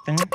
happen.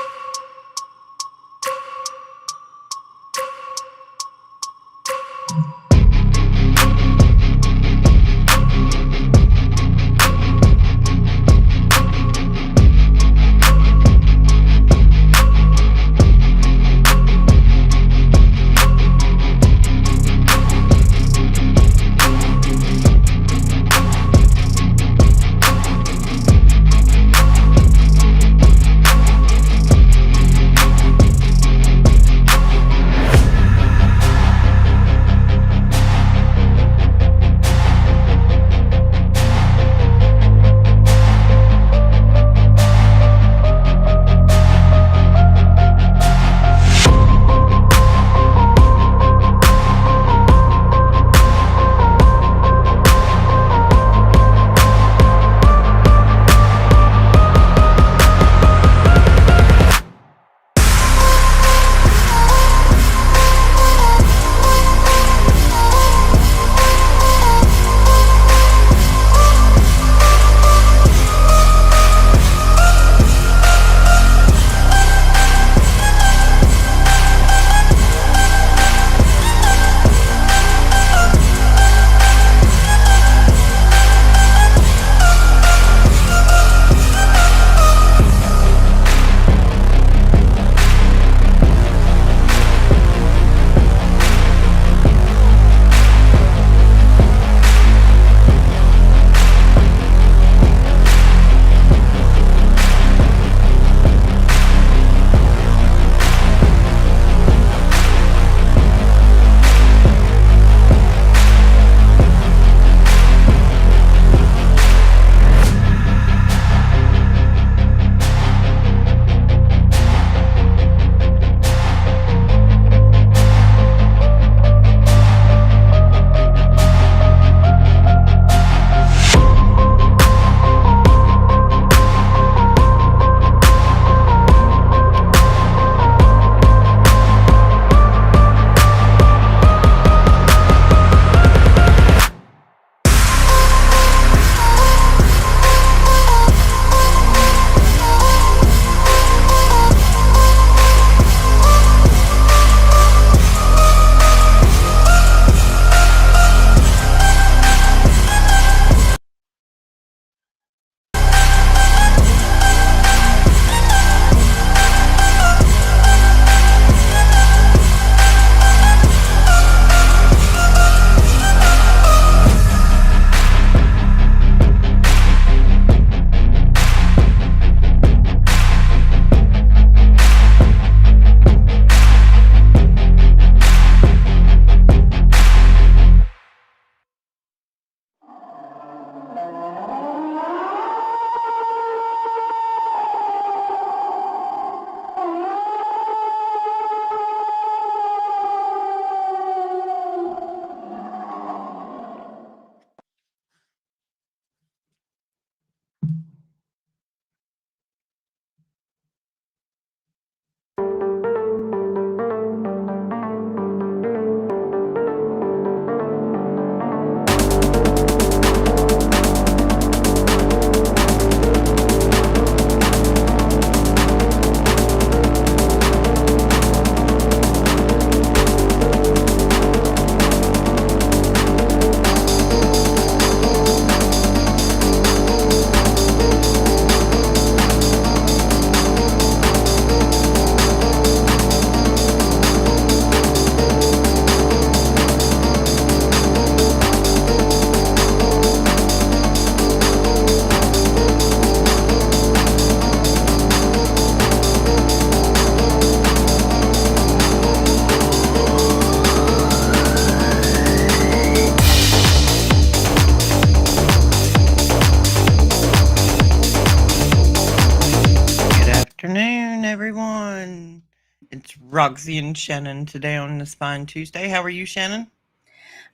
Afternoon, everyone. It's Roxy and Shannon today on the Spine Tuesday. How are you, Shannon?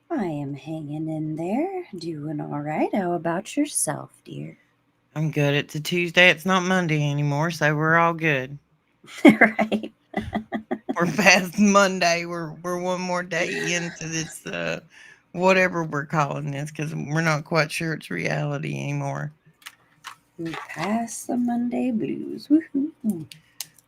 I am hanging in there, doing all right. How about yourself, dear? I'm good. It's a Tuesday. It's not Monday anymore, so we're all good. Right. We're past Monday. We're one more day into this whatever we're calling this because we're not quite sure it's reality anymore. We passed the Monday blues. Woohoo.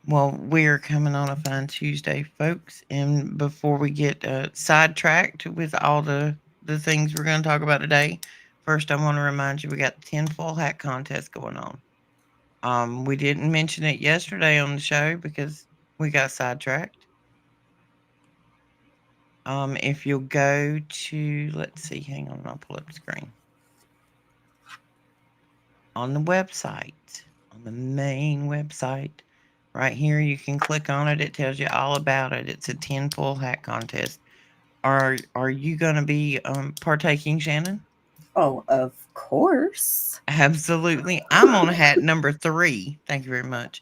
Well, we're coming on a fine Tuesday, folks. And before we get sidetracked with all the things we're going to talk about today, first I want to remind you we got the tinfoil hat contest going on. We didn't mention it yesterday on the show because we got sidetracked. If you'll go to, let's see, hang on, I'll pull up the screen. On the website, on the main website, right here, you can click on it. It tells you all about it. It's a tinfoil hat contest. Are you going to be partaking, Shannon? Oh, of course. Absolutely. I'm on hat number 3. Thank you very much.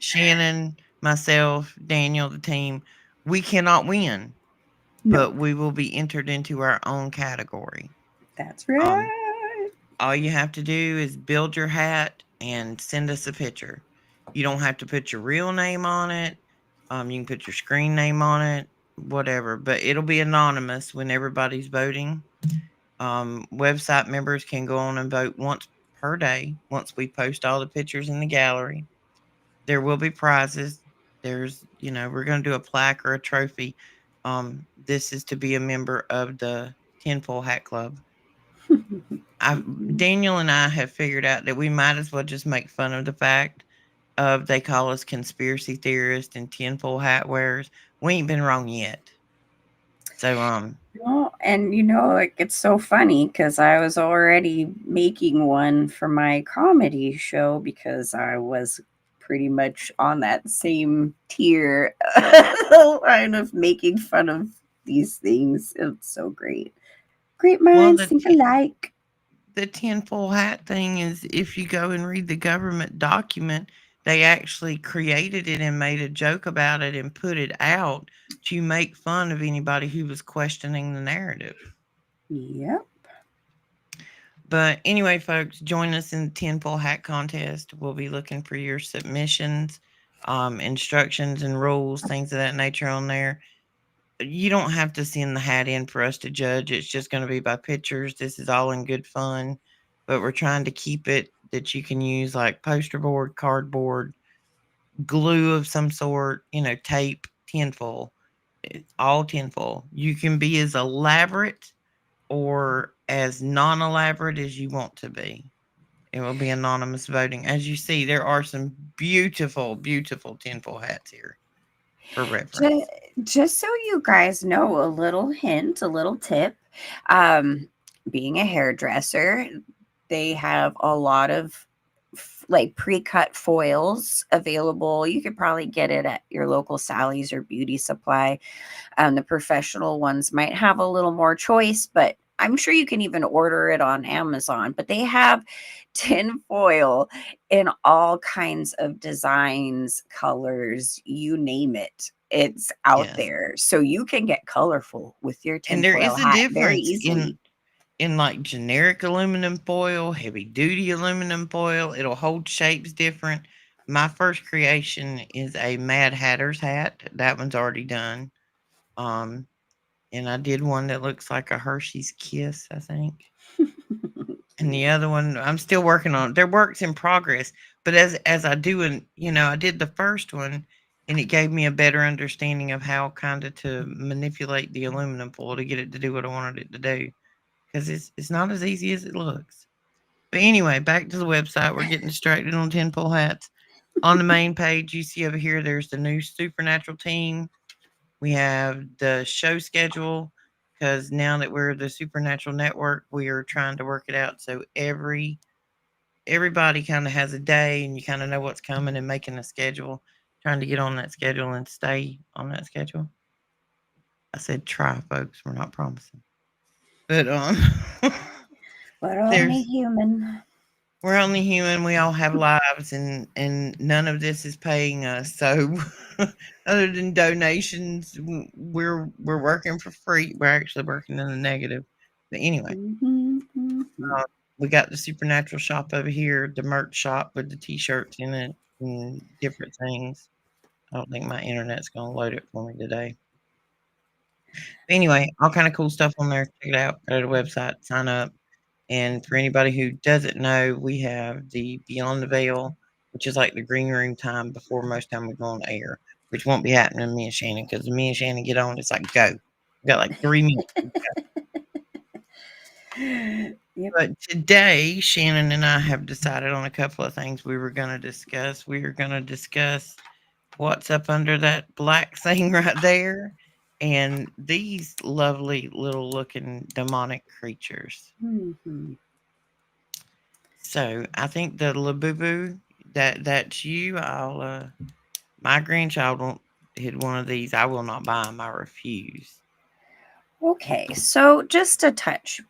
Shannon, myself, Daniel, the team, we cannot win, No, but we will be entered into our own category. that's Um, right. all you have to do is build your hat and send us a picture. You don't have to put your real name on it. You can put your screen name on it, whatever, but it'll be anonymous when everybody's voting. Website members can go on and vote once per day once we post all the pictures in the gallery. There will be prizes. We're going to do a plaque or a trophy. This is to be a member of the Tinfoil Hat Club. I Daniel and I have figured out that we might as well just make fun of the fact of they call us conspiracy theorists and tinfoil hat wearers. We ain't been wrong yet. So Well, and like it's so funny because I was already making one for my comedy show because I was pretty much on that same tier line of making fun of these things. It's so great. Great well minds think alike. the tinfoil hat thing is if you go and read the government document, they actually created it and made a joke about it and put it out to make fun of anybody who was questioning the narrative. Yep. But anyway, folks, join us in the tinfoil hat contest. We'll be looking for your submissions, instructions and rules, things of that nature on there. You don't have to send the hat in for us to judge. It's just going to be by pictures. This is all in good fun, but we're trying to keep it that you can use like poster board, cardboard, glue of some sort, tape, tinfoil. It's all tinfoil. You can be as elaborate or as non elaborate as you want to be. It will be anonymous voting. As you see, there are some beautiful, beautiful tinfoil hats here for Just, reference. just so you guys know, a little hint, a little tip. Um, Being a hairdresser, they have a lot of like pre-cut foils available. You could probably get it at your local Sally's or beauty supply. The professional ones might have a little more choice, but I'm sure you can even order it on Amazon. But they have tin foil in all kinds of designs, colors, you name it. It's out Yes. there. So you can get colorful with your And there tinfoil is a hat very difference easily. in like generic aluminum foil, heavy duty aluminum foil. It'll hold shapes different. My first creation is a Mad Hatter's hat. That one's already done. Um, and I did one that looks like a Hershey's Kiss, I think. And the other one, I'm still working on. They're works in progress. But as I do, and I did the first one, and it gave me a better understanding of how kind of to manipulate the aluminum foil to get it to do what I wanted it to do. Because it's not as easy as it looks. But anyway, back to the website. We're getting distracted on tinfoil hats. On the main page, you see over here, there's the new Supernatural team. We have the show schedule because now that we're the Supernatural Network, we are trying to work it out so everybody kind of has a day and you kind of know what's coming and making a schedule, trying to get on that schedule and stay on that schedule. I said try, folks. We're not promising, but We're only there's human. we're only human. We all have lives, and none of this is paying us. So, other than donations, we're working for free. We're actually working in the negative. But anyway, Mhm, mhm. uh, we got the Supernatural shop over here, the merch shop with the T-shirts in it and different things. I don't think my internet's gonna load it for me today. But anyway, all kind of cool stuff on there. Check it out. Go to the website, sign up. And for anybody who doesn't know, we have the Beyond the Veil. which is like the green room time before most time we go on air, which won't be happening to me and Shannon because me and Shannon get on, it's like go. We got like 3 minutes. Yep. But today, Shannon and I have decided on a couple of things we were going to discuss. We are going to discuss what's up under that black thing right there and these lovely little looking demonic creatures. Mhm. So I think the Labubu, that's you. My grandchild won't hit one of these. I will not buy them. I refuse. Okay, so just to touch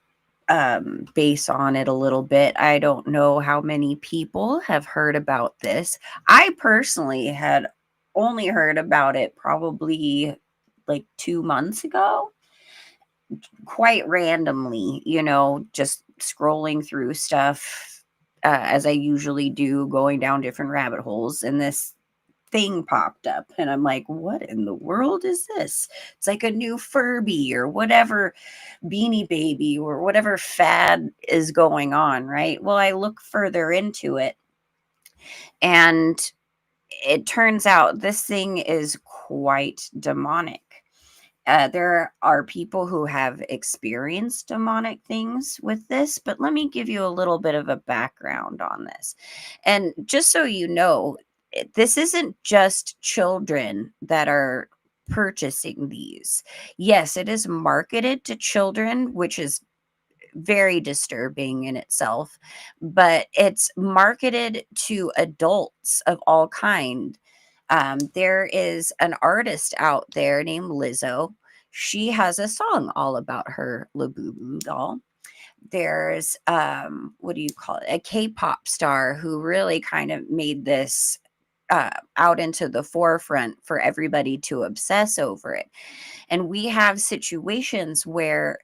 base on it a little bit, I don't know how many people have heard about this. I personally had only heard about it probably like 2 months ago, quite randomly, just scrolling through stuff as I usually do, going down different rabbit holes. And this thing popped up, and I'm like, what in the world is this? It's like a new Furby or whatever, Beanie Baby or whatever fad is going on, right? Well, I look further into it, and it turns out this thing is quite demonic. There are people who have experienced demonic things with this, but let me give you a little bit of a background on this. And just so you know, this isn't just children that are purchasing these. Yes, it is marketed to children, which is very disturbing in itself, but it's marketed to adults of all kind. There is an artist out there named Lizzo. She has a song all about her Labubu doll. There's what do you call it? A K-pop star who really kind of made this out into the forefront for everybody to obsess over it. And we have situations where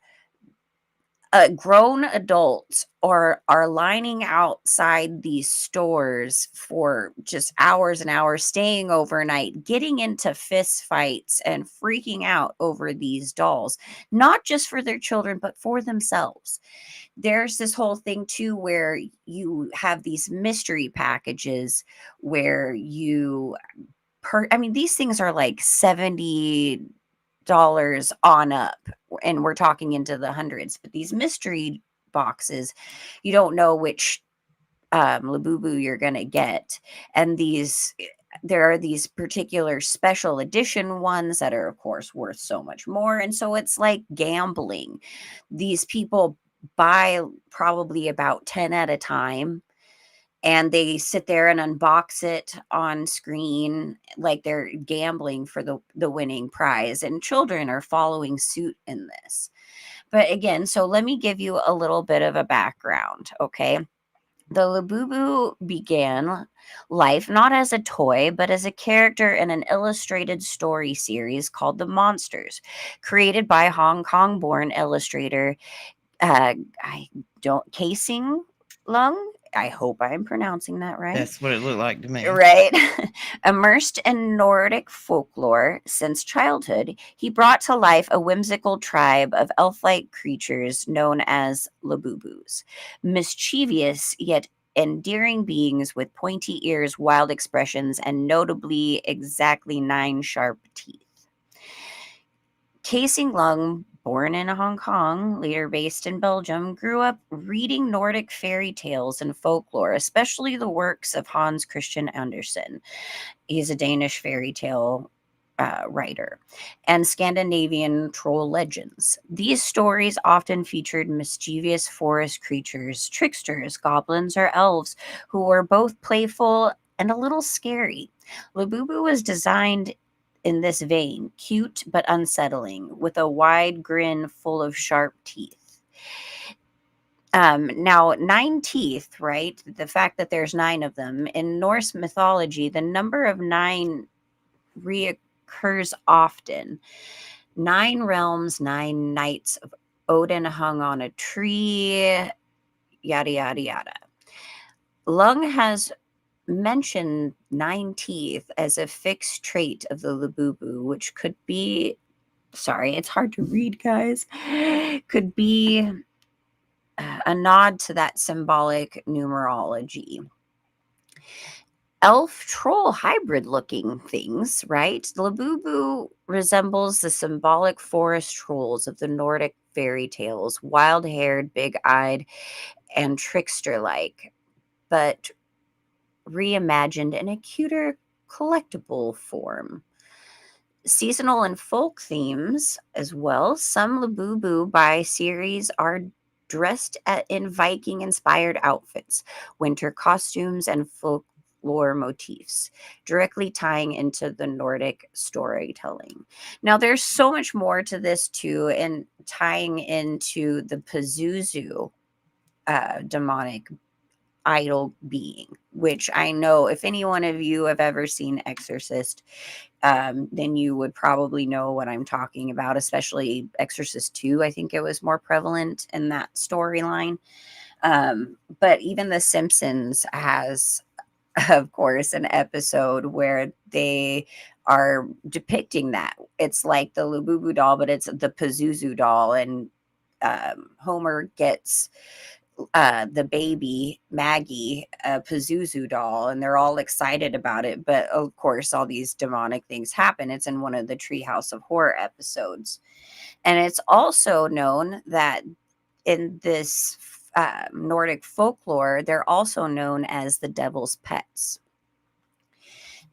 grown adults are lining outside these stores for just hours and hours, staying overnight, getting into fist fights and freaking out over these dolls, not just for their children but for themselves. There's this whole thing too where you have these mystery packages where I mean, these things are like $70 on up, and we're talking into the hundreds. But these mystery boxes, you don't know which Labubu you're gonna get, and there are these particular special edition ones that are, of course, worth so much more, and so it's like gambling. These people buy probably about 10 at a time, and they sit there and unbox it on screen like they're gambling for the winning prize, and children are following suit in this. But again, so let me give you a little bit of a background, okay? The Labubu began life not as a toy, but as a character in an illustrated story series called The Monsters, created by Hong Kong born illustrator I don't Casing Lung. I hope I'm pronouncing that right. That's what it looked like to me. Right. Immersed in Nordic folklore since childhood, he brought to life a whimsical tribe of elf like creatures known as Labubus, mischievous yet endearing beings with pointy ears, wild expressions, and notably exactly 9 sharp teeth. Casing Lung, born in Hong Kong, later based in Belgium, grew up reading Nordic fairy tales and folklore, especially the works of Hans Christian Andersen. He's a Danish fairy tale writer, and Scandinavian troll legends. These stories often featured mischievous forest creatures, tricksters, goblins, or elves who were both playful and a little scary. Labubu was designed in this vein, cute but unsettling, with a wide grin full of sharp teeth. Now, 9 teeth, right? The fact that there's 9 of them in Norse mythology, the number of 9 reoccurs often. 9 realms, 9 nights of Odin hung on a tree, yada, yada, yada. Lung has mentioned 9 teeth as a fixed trait of the Labubu, which could be, sorry, it's hard to read, guys, could be a nod to that symbolic numerology. elf troll hybrid looking things, right? Labubu resembles the symbolic forest trolls of the Nordic fairy tales, wild haired, big eyed, and trickster like, but reimagined in a cuter collectible form. Seasonal and folk themes as well. Some Labubu by series are in Viking inspired outfits, winter costumes, and folklore motifs, directly tying into the Nordic storytelling. Now, there's so much more to this too, and tying into the Pazuzu demonic idol being, which I know if any one of you have ever seen Exorcist, then you would probably know what I'm talking about, especially Exorcist 2. I think it was more prevalent in that storyline. But even The Simpsons has, of course, an episode where they are depicting that. It's like the Labubu doll, but it's the Pazuzu doll. And Homer gets the baby Maggie a Pazuzu doll, and they're all excited about it. But of course, all these demonic things happen. It's in one of the Treehouse of Horror episodes, and it's also known that in this Nordic folklore, they're also known as the devil's pets.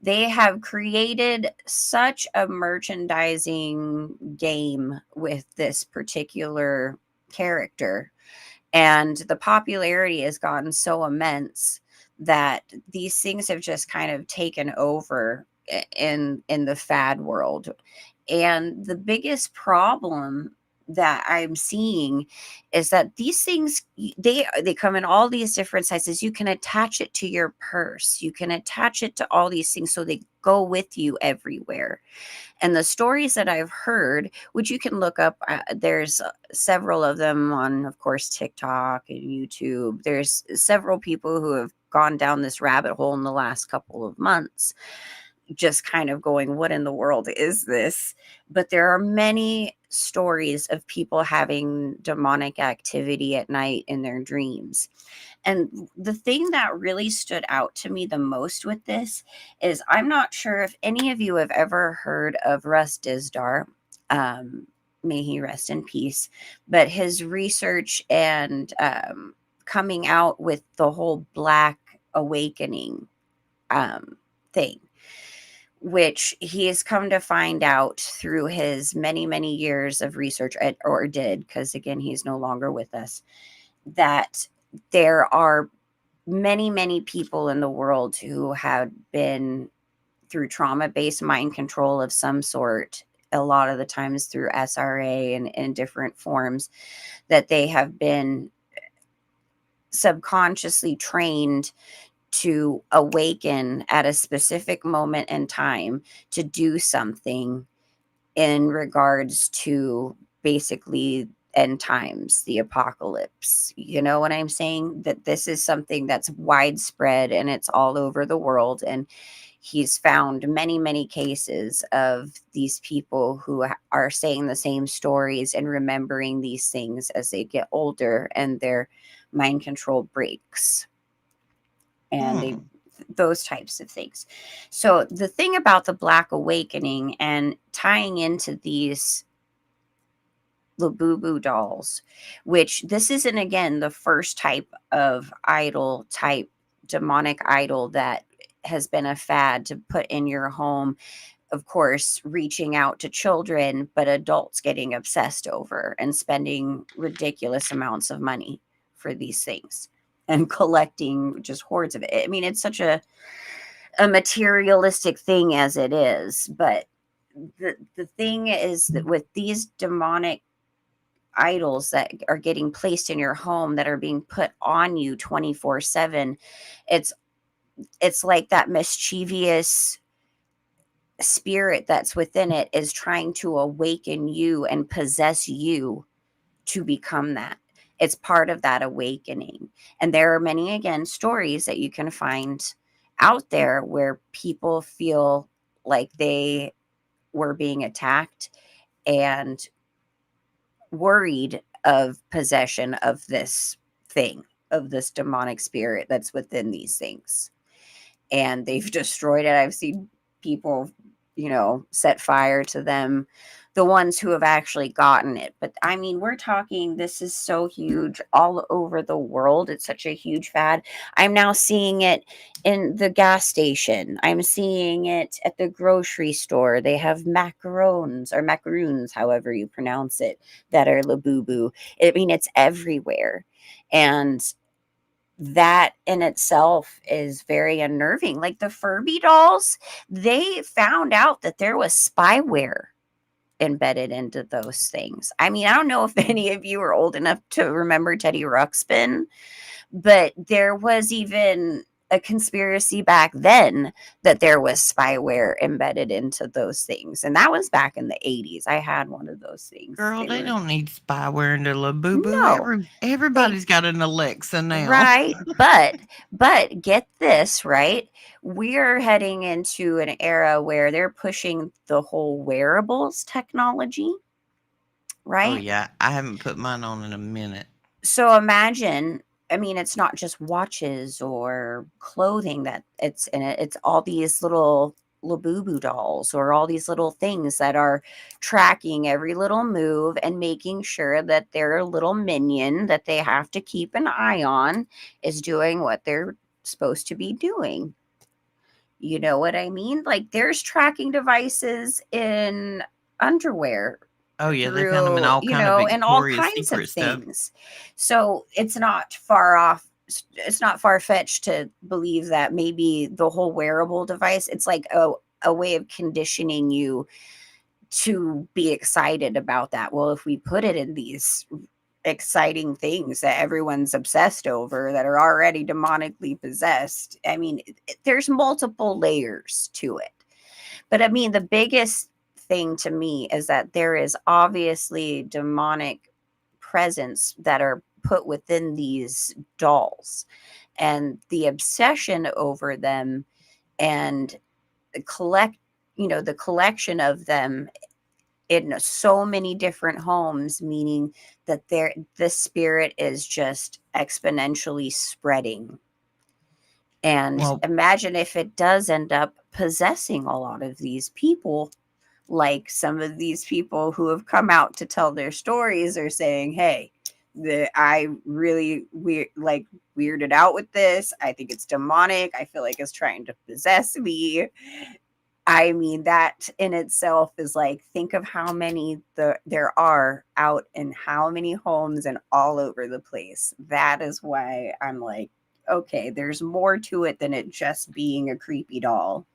They have created such a merchandising game with this particular character, and the popularity has gotten so immense that these things have just kind of taken over in the fad world. And the biggest problem that I'm seeing is that these things they come in all these different sizes. You can attach it to your purse, you can attach it to all these things, so they go with you everywhere. And the stories that I've heard, which you can look up, there's several of them on, of course, TikTok and YouTube. There's several people who have gone down this rabbit hole in the last couple of months, just kind of going, what in the world is this? But there are many stories of people having demonic activity at night in their dreams. And the thing that really stood out to me the most with this is, I'm not sure if any of you have ever heard of Russ Dizdar. Um, may he rest in peace. But his research and coming out with the whole Black awakening um, thing, which he has come to find out through his many, many years of research, or did, because again, he's no longer with us, that there are many, many people in the world who have been through trauma based mind control of some sort, a lot of the times through SRA and in different forms, that they have been subconsciously trained to awaken at a specific moment in time to do something in regards to basically end times, the apocalypse. You know what I'm saying? That this is something that's widespread and it's all over the world. And he's found many, many cases of these people who are saying the same stories and remembering these things as they get older and their mind control breaks. And they, Hmm. those types of things. So the thing about the Black awakening and tying into these Labubu dolls, which this isn't again the first type of idol, type demonic idol that has been a fad to put in your home. Of course, reaching out to children, but adults getting obsessed over and spending ridiculous amounts of money for these things and collecting just hordes of it. I mean, it's such a materialistic thing as it is, but the thing is that with these demonic idols that are getting placed in your home, that are being put on you 24/7, it's it's like that mischievous spirit that's within it is trying to awaken you and possess you to become that. It's part of that awakening. And there are many, again, stories that you can find out there where people feel like they were being attacked and worried of possession of this thing, of this demonic spirit that's within these things. and they've destroyed it. I've seen people, set fire to them, the ones who have actually gotten it. But I mean, we're talking, this is so huge all over the world. It's such a huge fad. I'm now seeing it in the gas station. I'm seeing it at the grocery store. They have macarons or macaroons, however you pronounce it, that are Labubu. I mean, it's everywhere. And that in itself is very unnerving. Like the Furby dolls, they found out that there was spyware embedded into those things. I mean, I don't know if any of you are old enough to remember Teddy Ruxpin, but there was even a conspiracy back then that there was spyware embedded into those things. And that was back in the 80s. I had one of those things. Girl, They they were, don't need spyware into La Boo Boo. no, they, Everybody's got an Alexa now. right, but get this, right? We're heading into an era where they're pushing the whole wearables technology, Oh right? yeah, I haven't put mine on in a minute. So imagine, I mean, it's not just watches or clothing that it's in it. It's all these little Labubu dolls or all these little things that are tracking every little move and making sure that their little minion that they have to keep an eye on is doing what they're supposed to be doing. You know what I mean? Like there's tracking devices in underwear Oh yeah, they found them in through, all kind of and all Victoria's kinds of Secret stuff. things. So it's not far off. It's not far fetched to believe that maybe the whole wearable device, it's like a way of conditioning you to be excited about that. Well, if we put it in these exciting things that everyone's obsessed over that are already demonically possessed, I mean, there's multiple layers to it. But I mean, the biggest thing to me is that there is obviously demonic presence that are put within these dolls, and the obsession over them, and collect the collection of them in so many different homes, meaning that the spirit is just exponentially spreading. And Well, imagine if it does end up possessing a lot of these people, like some of these people who have come out to tell their stories are saying, hey, I really weirded out with this. I think it's demonic. I feel like it's trying to possess me. I mean, that in itself is like, think of how many there are out in how many homes and all over the place. That is why I'm like, okay, there's more to it than it just being a creepy doll.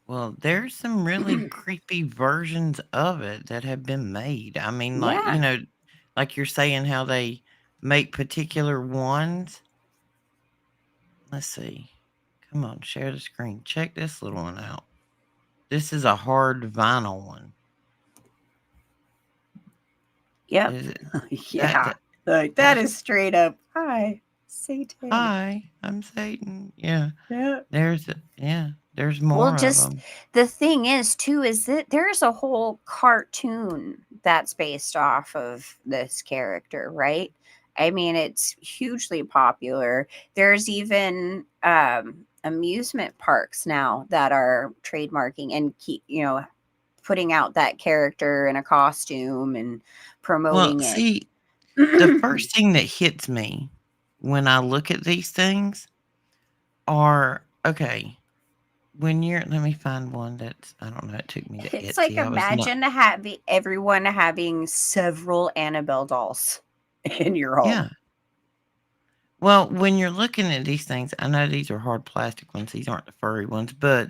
well, there's some really creepy versions of it that have been made. I mean, like, Yeah. like you're saying how they make particular ones. Let's see. Come on, share the screen. Check this little one out. This is a hard vinyl one. Yep. Is it that, Yeah. that Like that that's is straight up. Hi, Satan. hi, I'm Satan. Yeah. Yeah. There's Well, more of just them. the thing is, too, is that there's a whole cartoon that's based off of this character, right? I mean, it's hugely popular. There's even amusement parks now that are trademarking and keep, putting out that character in a costume and Well, promoting it. see, the first thing that hits me when I look at these things are okay. When you're let me find one that's I don't know, it took me to It's like, Etsy. I was not imagine having everyone having several Annabelle dolls in your home. yeah. Well, when you're looking at these things, I know these are hard plastic ones. These aren't the furry ones, but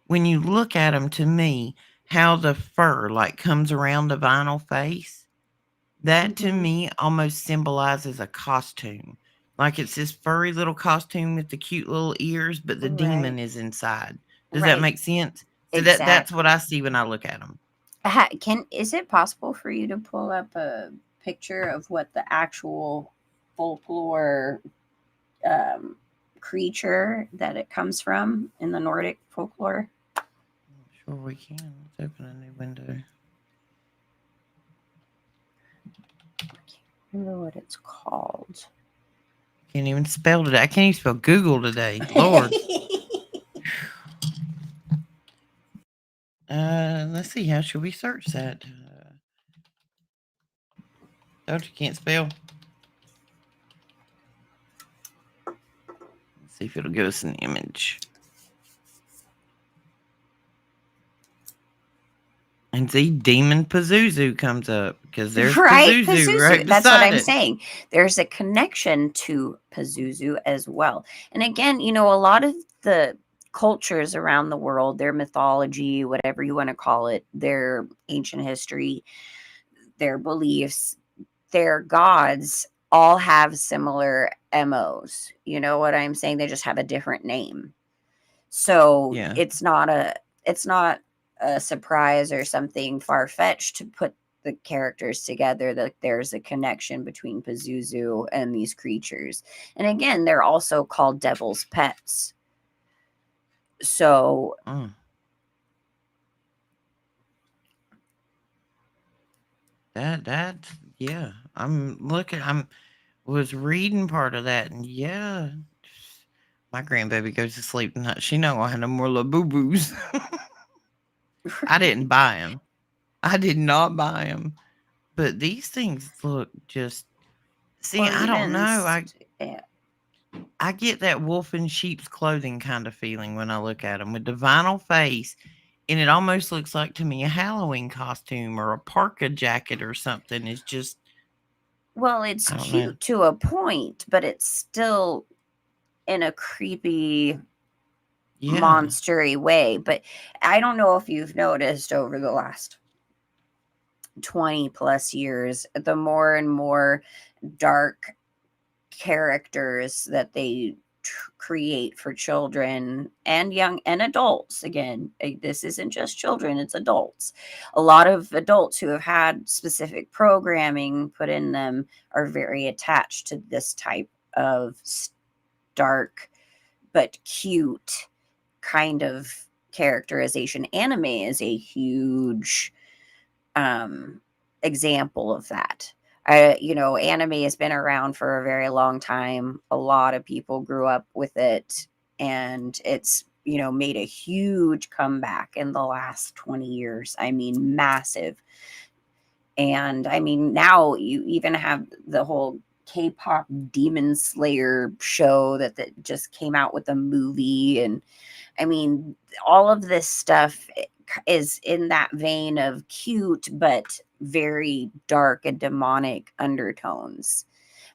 when you look at them, to me, how the fur like comes around the vinyl face, that to Hmm. me almost symbolizes a costume. Like it's this furry little costume with the cute little ears, but the Right. demon is inside. Does that Right. make sense? So that's what Exactly. I see when I look at them. Can is it possible for you to pull up a picture of what the actual folklore um, creature that it comes from in the Nordic folklore? Sure we can. Let's open a new window. I can't remember what it's called. Can't even spell today. I can't even spell Google today. Lord. Let's see. How should we search that? Told you can't spell. Let's see if it'll give us an image. And see, Demon Pazuzu comes up because there's Right, Pazuzu right Pazuzu. That's what beside I'm it. saying. There's a connection to Pazuzu as well. And again, a lot of the cultures around the world, their mythology, whatever you want to call it, their ancient history, their beliefs, their gods all have similar MOs. You know what I'm saying? They just have a different name. So Yeah. it's not a surprise or something far fetched to put the characters together that there's a connection between Pazuzu and these creatures. And again, they're also called devil's pets. So Oh, that yeah. I'm looking. I'm was reading part of that, and yeah, my grandbaby goes to sleep tonight. She know I had no more little boo boos. I didn't buy them. I did not buy them. But these things look just. See, well, I don't even know. yeah. I get that wolf in sheep's clothing kind of feeling when I look at them with the vinyl face, and it almost looks like to me a Halloween costume or a parka jacket or something. It's just, Well, it's I don't know. cute to a point, but it's still in a creepy Yeah. monstery way. But I don't know if you've noticed over the last 20 plus years, the more and more dark characters that they create for children and young and adults. Again, this isn't just children, it's adults. A lot of adults who have had specific programming put in them are very attached to this type of dark but cute kind of characterization. Anime is a huge um, example of that. Anime has been around for a very long time. A lot of people grew up with it, and it's made a huge comeback in the last 20 years. I mean, massive. And I mean, now you even have the whole K-pop Demon Slayer show that just came out with a movie. And I mean, all of this stuff is in that vein of cute, but very dark and demonic undertones.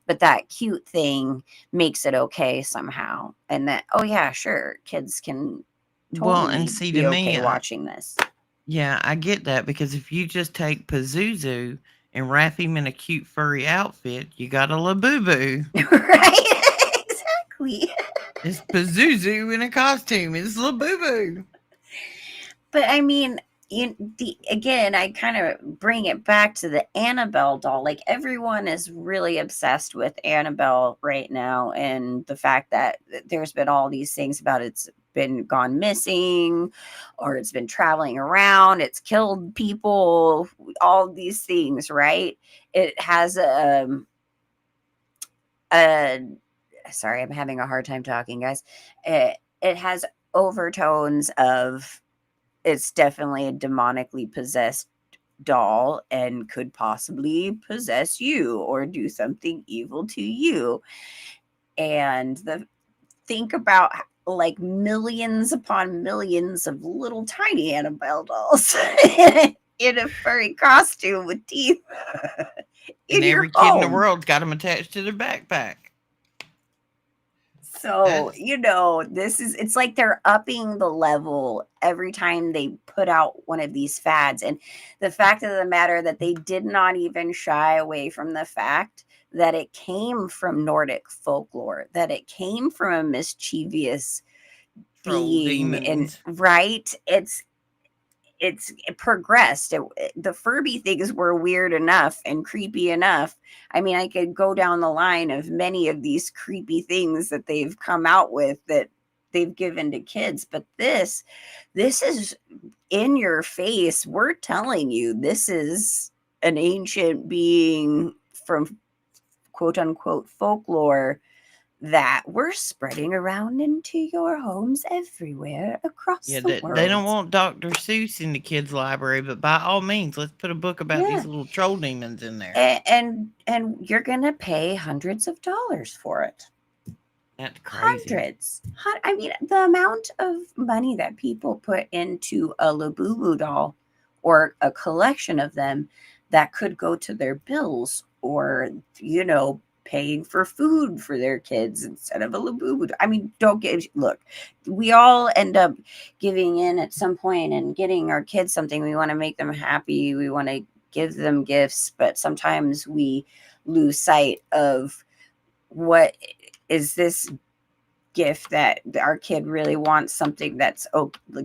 But that cute thing makes it okay somehow. And that, oh, yeah, sure, kids can Well, and totally see, to be me, okay watching this. yeah, I get that because if you just take Pazuzu and wrap him in a cute furry outfit, you got a Labubu. Right? Exactly. It's Pazuzu in a costume. It's Labubu. But I mean, again, I kind of bring it back to the Annabelle doll. Like everyone is really obsessed with Annabelle right now, and the fact that there's been all these things about it's been gone missing, or it's been traveling around, it's killed people, all these things, right? It has a sorry, I'm having a hard time talking, guys. It has overtones of it's definitely a demonically possessed doll and could possibly possess you or do something evil to you. And the think about like millions upon millions of little tiny Annabelle dolls in a furry costume with teeth And in your every kid in the home. world's got them attached to their backpack. So, That's it's like they're upping the level every time they put out one of these fads. And the fact of the matter that they did not even shy away from the fact that it came from Nordic folklore, that it came from a mischievous troll being. And demons. right, it progressed. The Furby things were weird enough and creepy enough. I mean, I could go down the line of many of these creepy things that they've come out with that they've given to kids, but this is in your face. We're telling you this is an ancient being from quote unquote folklore that we're spreading around into your homes everywhere across Yeah, the they don't world. want Dr. Seuss in the kids' library, but by all means, let's put a book about Yeah. these little troll demons in there. And you're gonna pay hundreds of dollars for it. That's crazy. Hundreds. I mean, the amount of money that people put into a Labubu doll or a collection of them that could go to their bills or, paying for food for their kids instead of a Labubu. I mean, don't get, look, we all end up giving in at some point and getting our kids something. We want to make them happy. We want to give them gifts, but sometimes we lose sight of what is this gift that our kid really wants something that's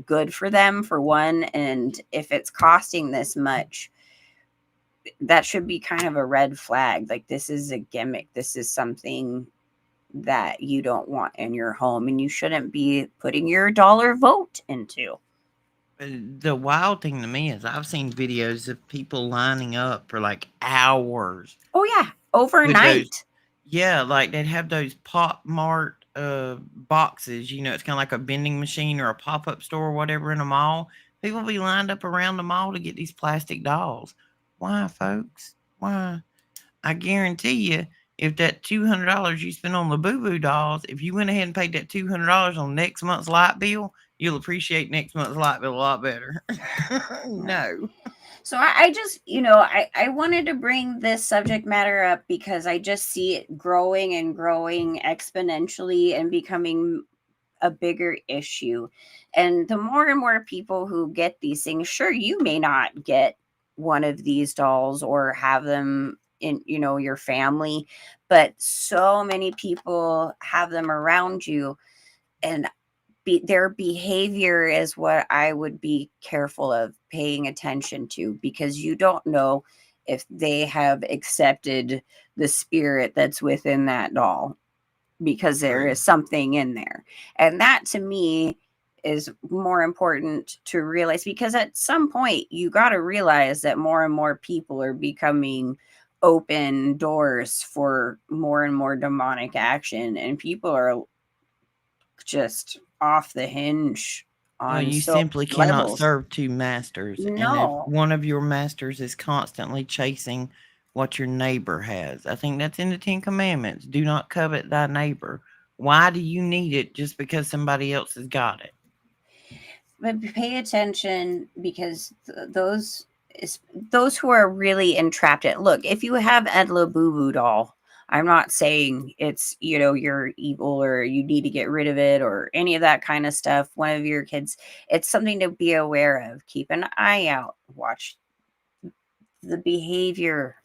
good for them for one, and if it's costing this much, that should be kind of a red flag. Like, this is a gimmick, this is something that you don't want in your home and you shouldn't be putting your dollar vote into. The wild thing to me is I've seen videos of people lining up for like hours Oh yeah, with those. overnight. Yeah, like they'd have those Pop Mart boxes. It's kind of like a vending machine or a pop up store or whatever in a mall. People be lined up around the mall to get these plastic dolls. Why, folks? Why? I guarantee you, if that $200 you spent on the Boo Boo dolls, if you went ahead and paid that $200 on next month's light bill, you'll appreciate next month's light bill a lot better. No. So I just, I wanted to bring this subject matter up because I just see it growing and growing exponentially and becoming a bigger issue. And the more and more people who get these things, sure, you may not get one of these dolls or have them in, your family, but so many people have them around you. And their behavior is what I would be careful of paying attention to, because you don't know if they have accepted the spirit that's within that doll, because there True. is something in there. And that to me is more important to realize, because at some point you got to realize that more and more people are becoming open doors for more and more demonic action, and people are just off the hinge Well, on you so simply many cannot levels. serve two masters. And if No. one of your masters is constantly chasing what your neighbor has, I think that's in the Ten Commandments. Do not covet thy neighbor. Why do you need it just because somebody else has got it? But pay attention, because those who are really entrapped in, look, if you have Edla Boo Boo doll, I'm not saying it's, you're evil or you need to get rid of it or any of that kind of stuff. One of your kids, it's something to be aware of. Keep an eye out, watch the behavior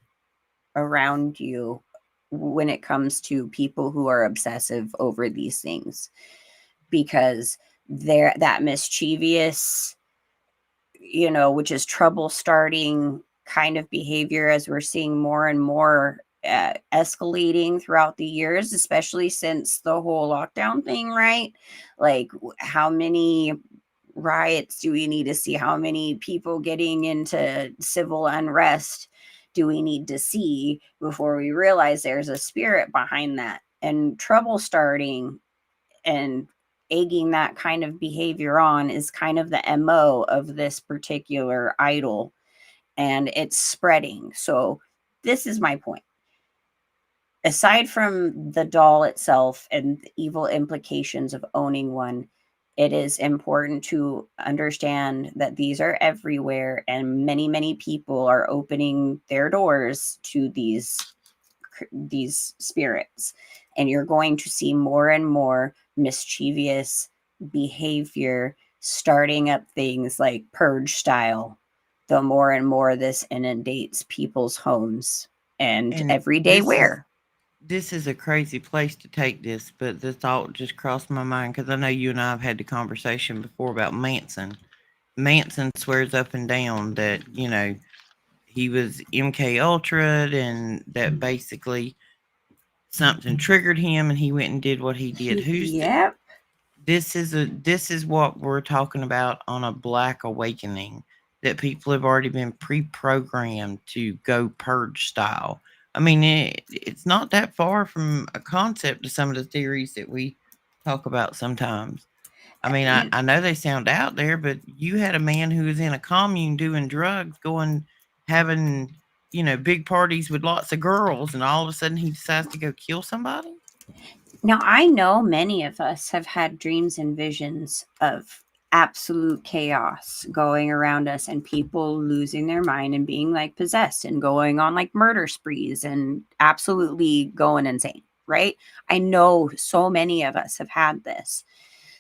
around you when it comes to people who are obsessive over these things, because they're that mischievous, which is trouble starting kind of behavior, as we're seeing more and more escalating throughout the years, especially since the whole lockdown thing, right? Like, how many riots do we need to see? How many people getting into civil unrest do we need to see before we realize there's a spirit behind that? And trouble starting and egging that kind of behavior on is kind of the MO of this particular idol, and it's spreading. So, this is my point. Aside from the doll itself and the evil implications of owning one, it is important to understand that these are everywhere, and many, many people are opening their doors to these spirits, and you're going to see more and more mischievous behavior starting up, things like purge style, the more and more this inundates people's homes and And everyday wear. this is a crazy place to take this, but the thought just crossed my mind because I know you and I have had the conversation before about Manson. Manson swears up and down that he was MK Ultra and that basically something triggered him and he went and did what he did. Yep. This is what we're talking about on a black awakening, that people have already been pre-programmed to go purge style. I mean, it's not that far from a concept to some of the theories that we talk about sometimes. I mean, You, I know they sound out there, but you had a man who was in a commune doing drugs, going, having, big parties with lots of girls, and all of a sudden he decides to go kill somebody? Now, I know many of us have had dreams and visions of absolute chaos going around us and people losing their mind and being like possessed and going on like murder sprees and absolutely going insane, right? I know so many of us have had this.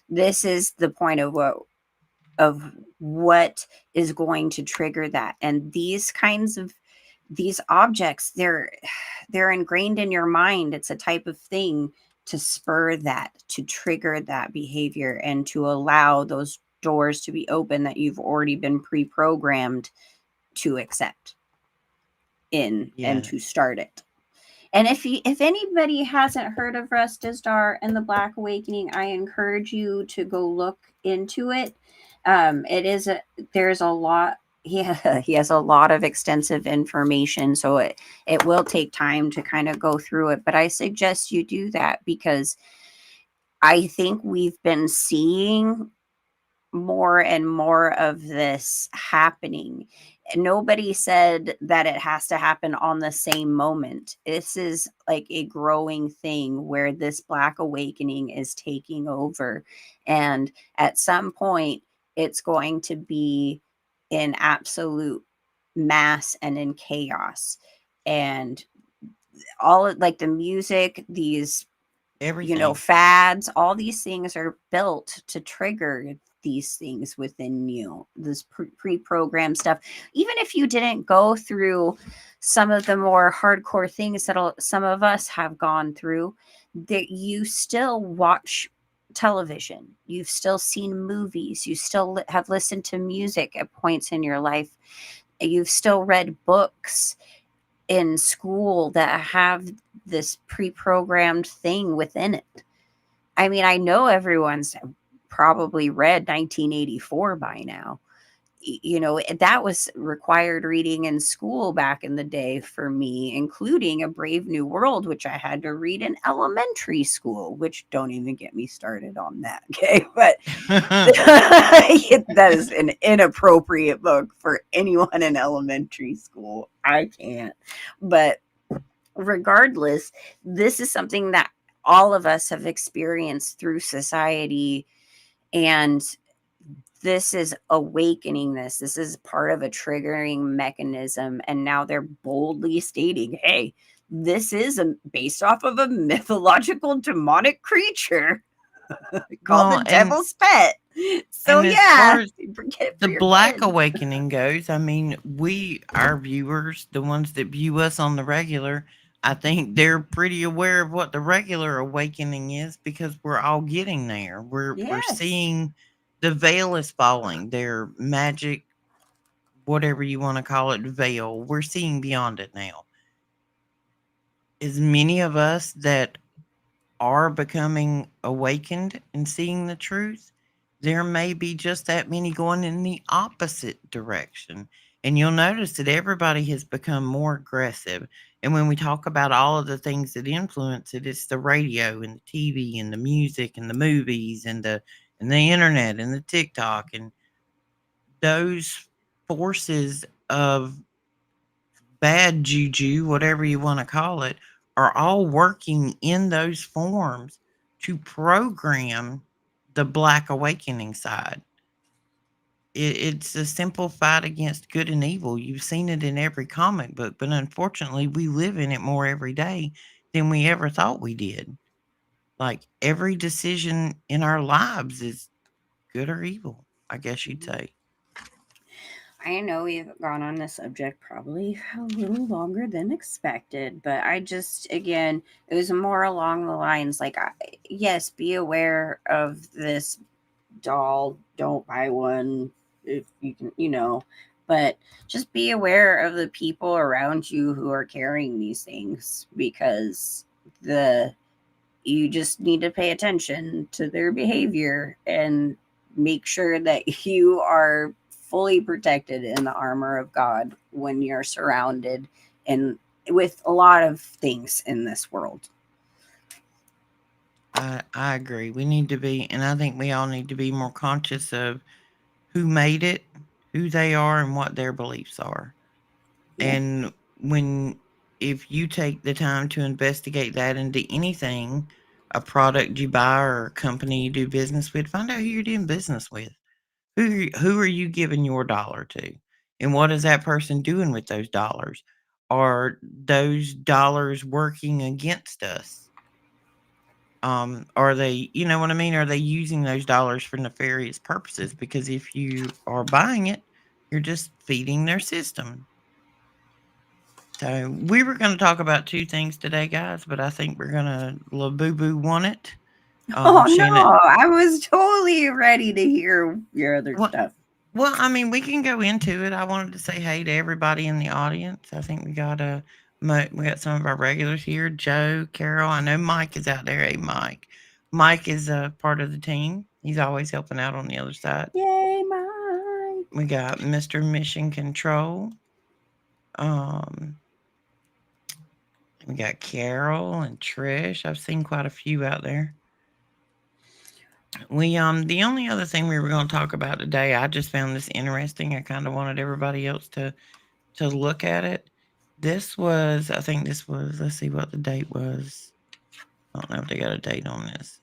This is the point of what is going to trigger that. And these kinds of these objects, they're ingrained in your mind. It's a type of thing to spur that, to trigger that behavior, and to allow those doors to be open that you've already been pre-programmed to accept in and Yeah. to start it. And if anybody hasn't heard of Rustistar and the Black Awakening, I encourage you to go look into it. It is a there's a lot. He has a lot of extensive information, so it will take time to kind of go through it. But I suggest you do that because I think we've been seeing more and more of this happening. Nobody said that it has to happen on the same moment. This is like a growing thing where this Black Awakening is taking over. And at some point, it's going to be in absolute mass and in chaos. And all like the music, these Everything. fads, all these things are built to trigger these things within you, this pre-programmed stuff. Even if you didn't go through some of the more hardcore things that some of us have gone through, that you still watch television, you've still seen movies, you still have listened to music at points in your life, you've still read books in school that have this pre-programmed thing within it. I mean, I know everyone's probably read 1984 by now. That was required reading in school back in the day for me, including A Brave New World, which I had to read in elementary school, which don't even get me started on that. Okay. But that is an inappropriate book for anyone in elementary school. I can't. But regardless, this is something that all of us have experienced through society, and this is awakening this. This is part of a triggering mechanism. And now they're boldly stating, hey, this is based off of a mythological demonic creature called Well, the devil's pet. So, and as far yeah, as get it for the your Black kids. Awakening goes, I mean, our viewers, the ones that view us on the regular, I think they're pretty aware of what the regular awakening is because we're all getting there. We're Yes. seeing the veil is falling. Their magic, whatever you want to call it, veil. We're seeing beyond it now. As many of us that are becoming awakened and seeing the truth, there may be just that many going in the opposite direction. And you'll notice that everybody has become more aggressive. And when we talk about all of the things that influence it, it's the radio and the TV and the music and the movies and the internet and the TikTok and those forces of bad juju, whatever you want to call it, are all working in those forms to program the Black Awakening side. It's a simple fight against good and evil. You've seen it in every comic book, but unfortunately, we live in it more every day than we ever thought we did. Like every decision in our lives is good or evil, I guess you'd Mhm. say. I know we've gone on this subject probably a little longer than expected, but I just, again, it was more along the lines like, yes, be aware of this doll. Don't buy one if you can, but just be aware of the people around you who are carrying these things, because the you just need to pay attention to their behavior and make sure that you are fully protected in the armor of God when you're surrounded in with a lot of things in this world. I agree. We need to be, and I think we all need to be more conscious of who made it, who they are, and what their beliefs are. Yeah. And when, if you take the time to investigate that into anything, a product you buy or a company you do business with, find out who you're doing business with. Who are you giving your dollar to? And what is that person doing with those dollars? Are those dollars working against us? Are they, you know what I mean? Are they using those dollars for nefarious purposes? Because if you are buying it, you're just feeding their system. So we were going to talk about two things today, guys, but I think we're going to little boo boo want it. Oh Shannon, no, I was totally ready to hear your other what? stuff. Well, I mean, we can go into it. I wanted to say hey to everybody in the audience. I think we got some of our regulars here. Joe, Carol. I know Mike is out there. Hey, Mike. Mike is a part of the team. He's always helping out on the other side. Yay, Mike. We got Mr. Mission Control. Um, we got Carol and Trish. I've seen quite a few out there. We the only other thing we were going to talk about today, I just found this interesting. I kind of wanted everybody else to look at it. This was, I think this was, let's see what the date was. I don't know if they got a date on this.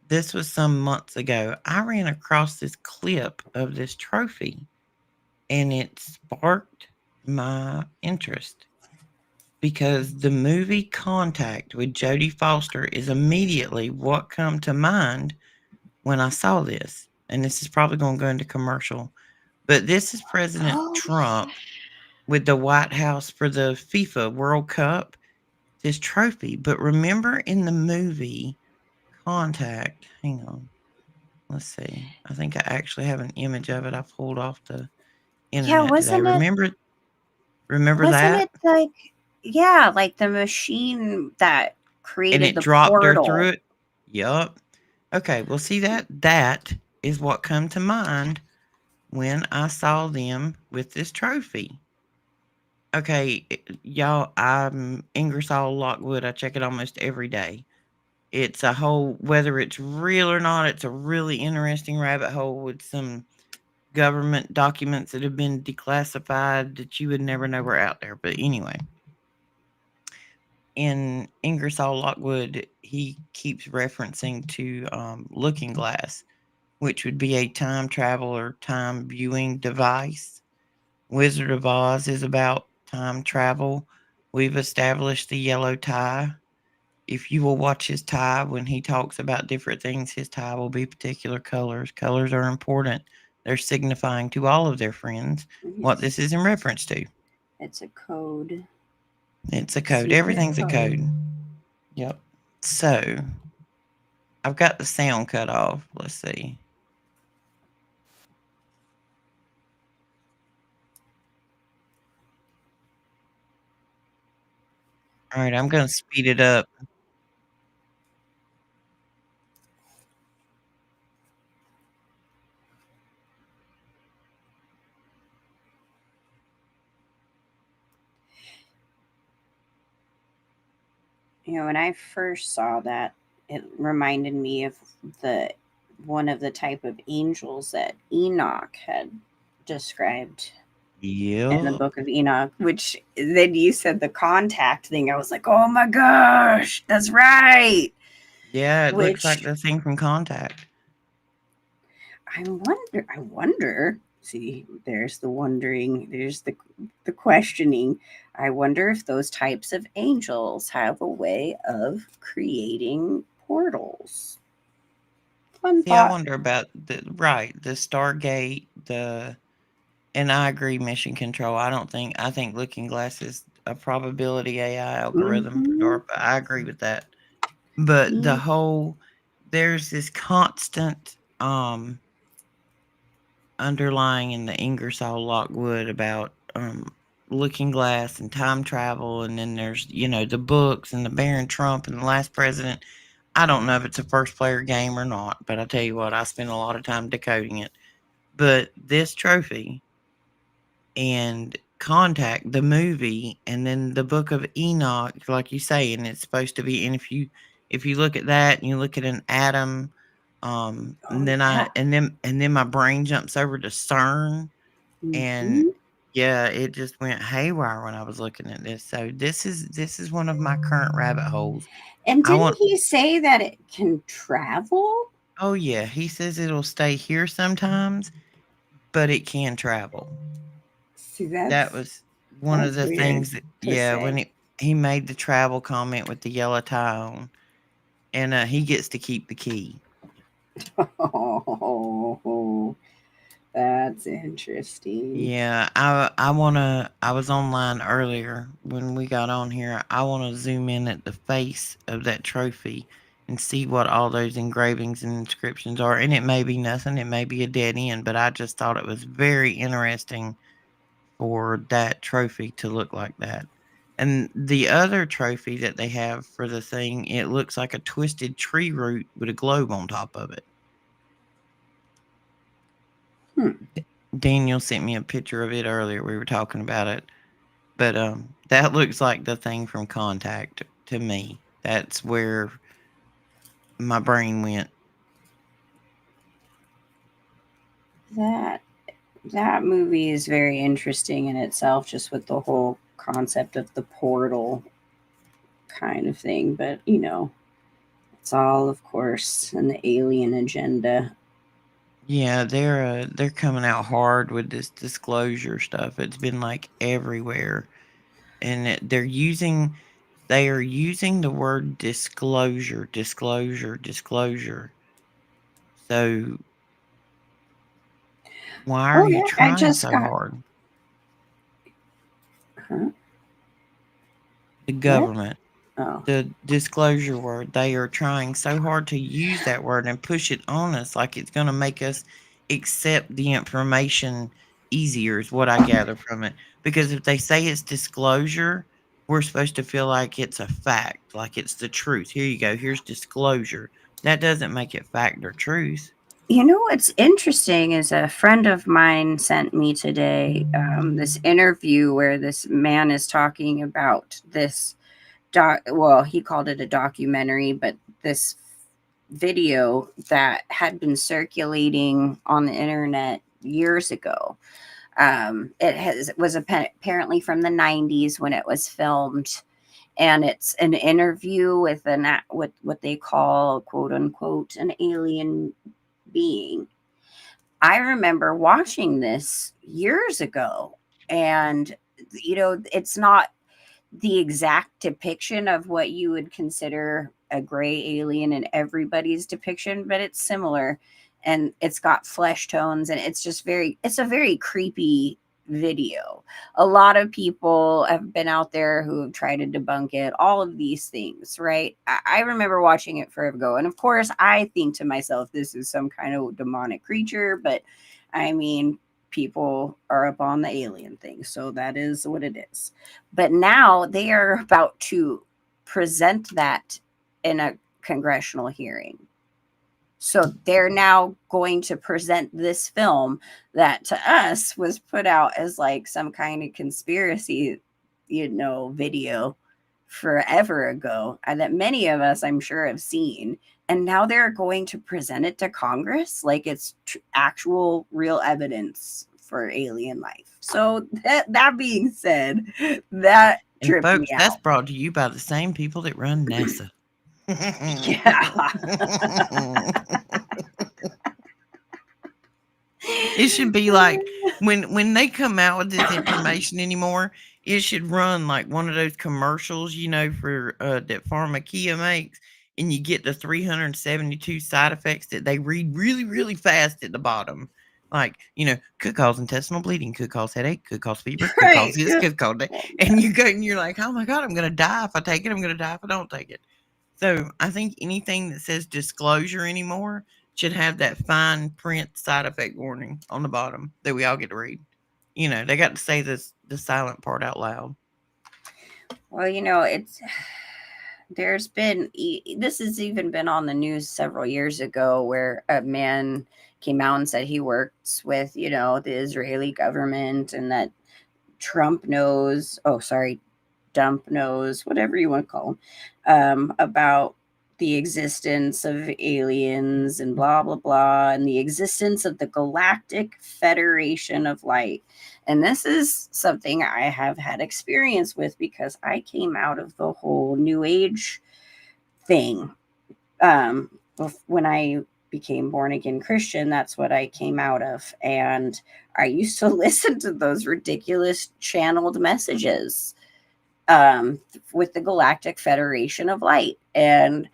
This was some months ago. I ran across this clip of this trophy and it sparked my interest because the movie Contact with Jodie Foster is immediately what come to mind when I saw this. And this is probably going to go into commercial. But this is President Oh Trump with the White House for the FIFA World Cup, this trophy. But remember in the movie Contact, hang on, let's see. I think I actually have an image of it I pulled off the yeah, internet today. Remember wasn't that? it like, yeah, like the machine that And created it the dropped her portal? through it. Yup. Okay, well see that is what come to mind when I saw them with this trophy. Okay, y'all, I'm Ingersoll Lockwood. I check it almost every day. It's a whole, whether it's real or not, it's a really interesting rabbit hole with some government documents that have been declassified that you would never know were out there. But anyway, in Ingersoll Lockwood, he keeps referencing to Looking Glass, which would be a time travel or time viewing device. Wizard of Oz is about time travel. We've established the yellow tie. If you will watch his tie when he talks about different things, his tie will be particular colors. Colors are important. They're signifying to all of their friends what this It's is in reference to. it's a code, It's a code. secret Everything's a code. code. Yep. So I've got the sound cut off. Let's see. All right, I'm going to speed it up. You know, when I first saw that, it reminded me of the one of the type of angels that Enoch had described in the Yep. book of Enoch, which then you said the contact thing. I was like, oh my gosh, that's right. Yeah, it looks like Which the thing from Contact. I wonder. See, there's the wondering, there's the questioning. I wonder if those types of angels have a way of creating portals. Fun See, I thought. wonder about the Stargate, and I agree, mission control. I think Looking Glass is a probability AI algorithm for Mm-hmm. DARPA. I agree with that. But Yeah. there's this constant underlying in the Ingersoll Lockwood about Looking Glass and time travel, and then there's the books and the Baron Trump and the Last President. I don't know if it's a first player game or not, but I tell you what, I spent a lot of time decoding it. But this trophy and Contact, the movie, and then the Book of Enoch, like you say, and it's supposed to be. And if you look at that and you look at an atom, and Oh then yeah. my brain jumps over to CERN, and Hmm. yeah, it just went haywire when I was looking at this. So this is one of my current rabbit holes. And I didn't want. he say that it can travel? Oh yeah, he says it'll stay here sometimes, but it can travel. See, That was one of that's the weird things that, to yeah, when say. he made the travel comment with the yellow tie on, and, he gets to keep the key. Oh, that's interesting. Yeah, I was online earlier when we got on here. I wanna zoom in at the face of that trophy and see what all those engravings and inscriptions are, and it may be nothing, it may be a dead end, but I just thought it was very interesting for that trophy to look like that. And the other trophy that they have for the thing, it looks like a twisted tree root with a globe on top of it. Hmm. Daniel sent me a picture of it earlier. We were talking about it. But that looks like the thing from Contact to me. That's where my brain went. That that movie is very interesting in itself, just with the whole concept of the portal kind of thing. But it's all, of course, an alien agenda. Yeah, they're coming out hard with this disclosure stuff. It's been like everywhere, and they are using the word disclosure, disclosure, disclosure. So why are Oh you yeah, I trying just so got. hard? Huh? The What? government, Oh, the disclosure word, they are trying so hard to use that word and push it on us like it's going to make us accept the information easier, is what I gather from it. Because if they say it's disclosure, we're supposed to feel like it's a fact, like it's the truth. Here you go, here's disclosure. That doesn't make it fact or truth. what's interesting is a friend of mine sent me today this interview where this man is talking about this well, he called it a documentary, but this video that had been circulating on the internet years ago. It was apparently from the 90s when it was filmed, and it's an interview with with what they call, quote unquote, an alien being. I remember watching this years ago, and it's not the exact depiction of what you would consider a gray alien in everybody's depiction, but it's similar, and it's got flesh tones, and it's a very creepy video. A lot of people have been out there who have tried to debunk it, all of these things, right? I remember watching it forever ago, and of course I think to myself, this is some kind of demonic creature, but I mean, people are up on the alien thing, so that is what it is. But now they are about to present that in a congressional hearing. So they're now going to present this film that to us was put out as like some kind of conspiracy, video forever ago, and that many of us, I'm sure, have seen. And now they're going to present it to Congress like it's actual, real evidence for alien life. So that being said, that And tripped me folks, that's out. brought to you by the same people that run NASA. Yeah. It should be like when they come out with this information anymore, it should run like one of those commercials, for that Pharmakia makes, and you get the 372 side effects that they read really, really fast at the bottom. Like, could cause intestinal bleeding, could cause headache, could cause fever, could cause Right. this, could cause that. Oh, And yeah. you go and you're like, oh my God, I'm gonna die if I take it, I'm gonna die if I don't take it. So I think anything that says disclosure anymore should have that fine print side effect warning on the bottom that we all get to read. They got to say the silent part out loud. Well, it's there's been this has even been on the news several years ago where a man came out and said he works with, the Israeli government, and that Trump knows, oh, sorry, Dump knows, whatever you want to call them, about the existence of aliens and blah, blah, blah, and the existence of the Galactic Federation of Light. And this is something I have had experience with because I came out of the whole New Age thing. Um, when I became born again Christian, that's what I came out of. And I used to listen to those ridiculous channeled messages with the Galactic Federation of Light. And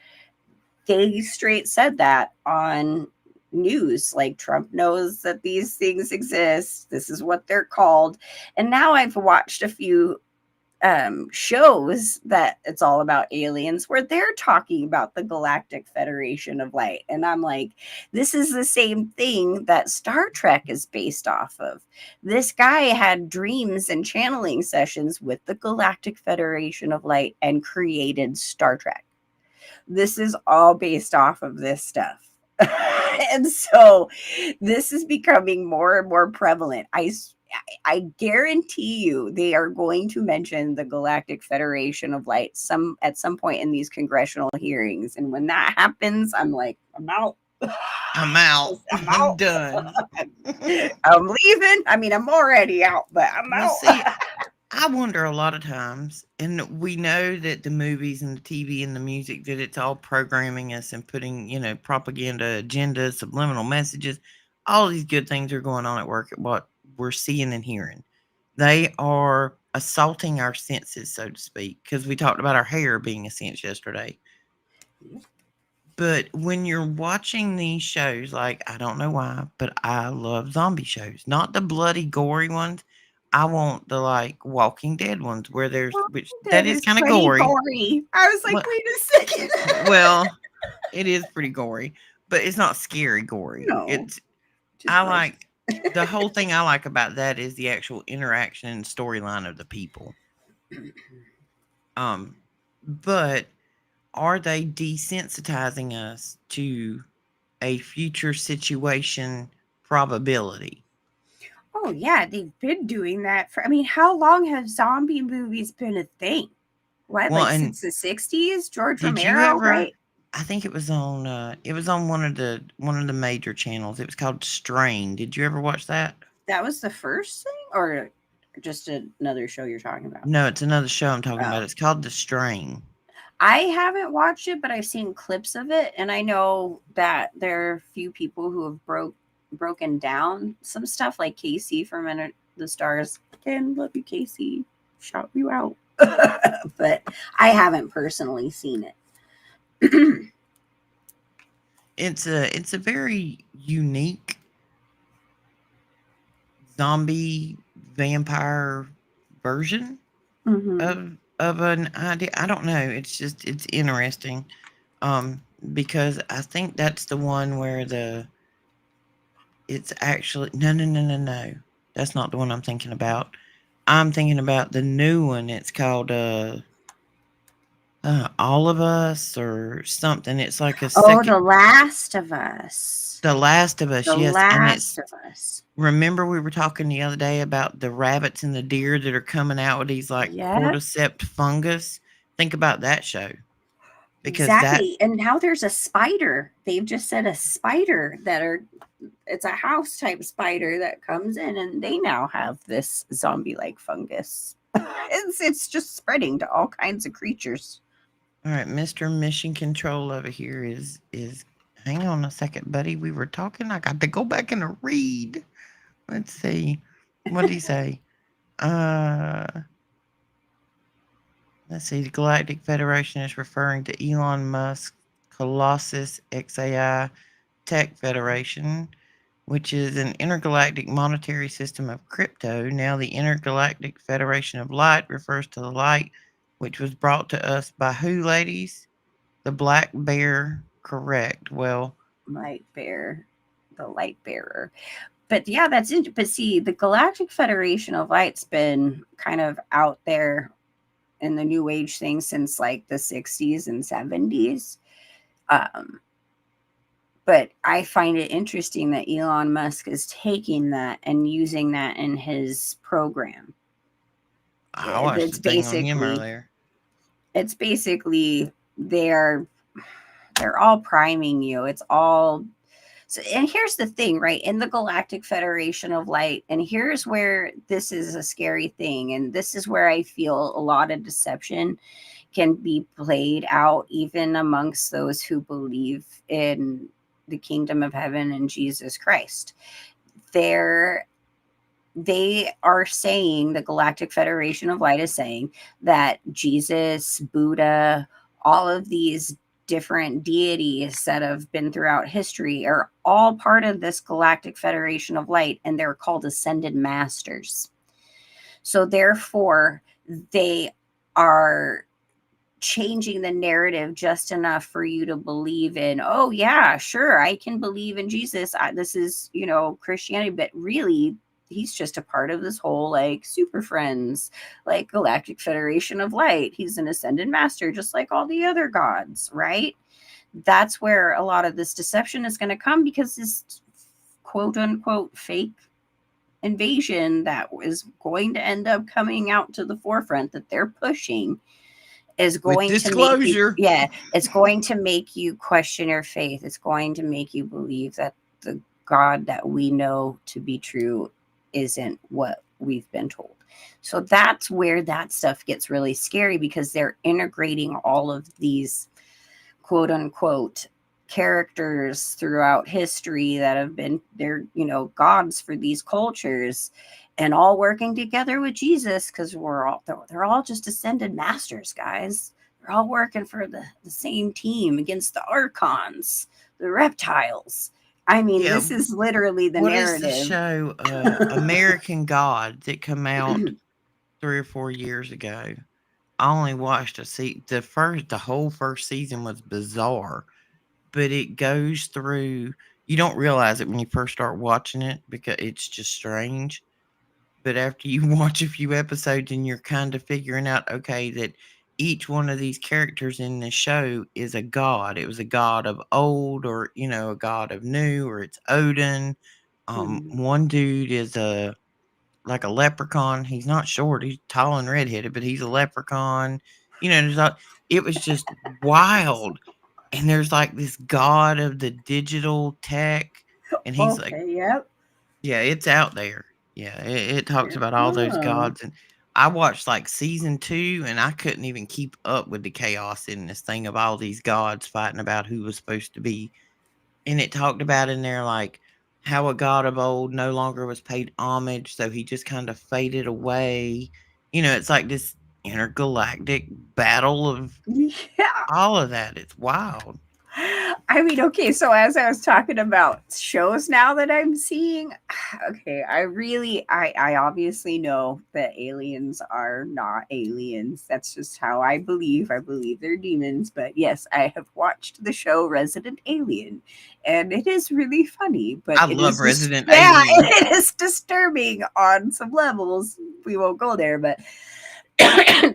they straight said that on news. Like, Trump knows that these things exist. This is what they're called. And now I've watched a few shows that it's all about aliens where they're talking about the Galactic Federation of Light. And I'm like, this is the same thing that Star Trek is based off of. This guy had dreams and channeling sessions with the Galactic Federation of Light and created Star Trek. This is all based off of this stuff. And so this is becoming more and more prevalent. I guarantee you they are going to mention the Galactic Federation of Light at some point in these congressional hearings. And when that happens, I'm like, I'm out. I'm out. I'm I'm out. done. I'm leaving. I mean, I'm already out, but I'm Well, out. see, I wonder a lot of times, and we know that the movies and the TV and the music, that it's all programming us and putting, propaganda, agendas, subliminal messages. All these good things are going on at work at what we're seeing and hearing. They are assaulting our senses, so to speak, because we talked about our hair being a sense yesterday. But when you're watching these shows, like, I don't know why, but I love zombie shows. Not the bloody, gory ones. I want the, like, Walking Dead ones where there's which that That is is kinda pretty gory. gory. I was like, Well wait a second. well, it is pretty gory, but it's not scary gory. No, It's just I gross. like the whole thing I like about that is the actual interaction and storyline of the people. Um, but are they desensitizing us to a future situation probability? Oh yeah, they've been doing that for, I mean, how long have zombie movies been a thing? What, Well, like and since the 60s? George did you Romero, ever right? I think it was on one of the major channels. It was called Strain. Did you ever watch that? That was the first thing, or just another show you're talking about? No, it's another show I'm talking Oh, about. It's called The Strain. I haven't watched it, but I've seen clips of it, and I know that there are a few people who have broken down some stuff, like Casey from the Stars. Again, love you, Casey. Shout you out. But I haven't personally seen it. It's a very unique zombie vampire version Hmm. of an idea. I don't know. It's interesting. Because I think that's the one where it's actually no. That's not the one I'm thinking about. I'm thinking about the new one. It's called All of Us or something. It's like a Oh, second The Last of Us. The Last of Us, The yes, and Last it's of Us. remember we were talking the other day about the rabbits and the deer that are coming out with these like Yep, cordyceps fungus? Think about that show because that exactly. And now there's a spider. They've just said a spider that are, it's a house type spider that comes in, and they now have this zombie like fungus. It's just spreading to all kinds of creatures. all right, Mr. Mission Control over here is hang on a second, buddy. We were talking. I got to go back and read. Let's see. What did he say? Uh let's see. The Galactic Federation is referring to Elon Musk Colossus XAI Tech Federation, which is an intergalactic monetary system of crypto. Now, the Intergalactic Federation of Light refers to the light which was brought to us by who, ladies? The Black Bear. Correct. Well, Light bear, the light bearer. But yeah, that's it. But see, the Galactic Federation of Light's been kind of out there in the New Age thing since like the 60s and 70s. Um, but I find it interesting that Elon Musk is taking that and using that in his program. I watched It's the thing on him basically earlier. it's basically they're all priming you. It's all so, and here's the thing, right? In the Galactic Federation of Light, and here's where this is a scary thing, and this is where I feel a lot of deception can be played out even amongst those who believe in the kingdom of heaven and Jesus Christ. They're they are saying, the Galactic Federation of Light is saying that Jesus, Buddha, all of these different deities that have been throughout history are all part of this Galactic Federation of Light, and they're called ascended masters. So therefore, they are changing the narrative just enough for you to believe in, oh yeah, sure, I can believe in Jesus. This is, Christianity, but really he's just a part of this whole like super friends, like Galactic Federation of Light. He's an ascended master just like all the other gods, right? That's where a lot of this deception is going to come, because this quote unquote fake invasion that is going to end up coming out to the forefront that they're pushing is With going to make you, disclosure. yeah, it's going to make you question your faith. It's going to make you believe that the God that we know to be true isn't what we've been told. So that's where that stuff gets really scary, because they're integrating all of these quote unquote characters throughout history that have been, they're, gods for these cultures, and all working together with Jesus, because they're all just ascended masters, guys. They're all working for the same team against the archons, the reptiles. I mean, Yeah. this is literally the What is the narrative. show? American Gods that come out 3 or 4 years ago. I only watched the whole first season was bizarre, but it goes through. You don't realize it when you first start watching it because it's just strange. But after you watch a few episodes and you're kind of figuring out, okay, that each one of these characters in the show is a god. It was a god of old, or a god of new, or it's Odin. Mhm. One dude is like a leprechaun. He's not short. He's tall and redheaded, but he's a leprechaun. It was just wild. And there's like this god of the digital tech, and he's like, Okay, yep. yeah, it's out there. Yeah, it talks about all those Oh. gods, and I watched like season 2, and I couldn't even keep up with the chaos in this thing of all these gods fighting about who was supposed to be. And it talked about in there like how a god of old no longer was paid homage, so he just kind of faded away. It's like this intergalactic battle of Yeah. all of that. It's wild. I mean, okay, so as I was talking about shows now that I'm seeing, okay, I obviously know that aliens are not aliens. That's just how I believe. I believe they're demons. But yes, I have watched the show Resident Alien, and it is really funny, but I it love is just, Resident yeah, Alien. it is disturbing on some levels. We won't go there, but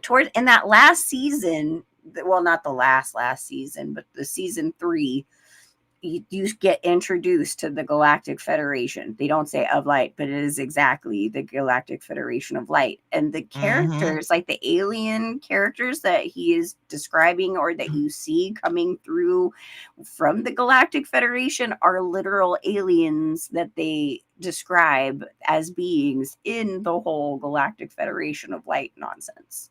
towards in that last season, well, not the last season, but the season 3, you get introduced to the Galactic Federation. They don't say of light, but it is exactly the Galactic Federation of Light. And the Mhm. characters, like the alien characters that he is describing or that you see coming through from the Galactic Federation, are literal aliens that they describe as beings in the whole Galactic Federation of Light nonsense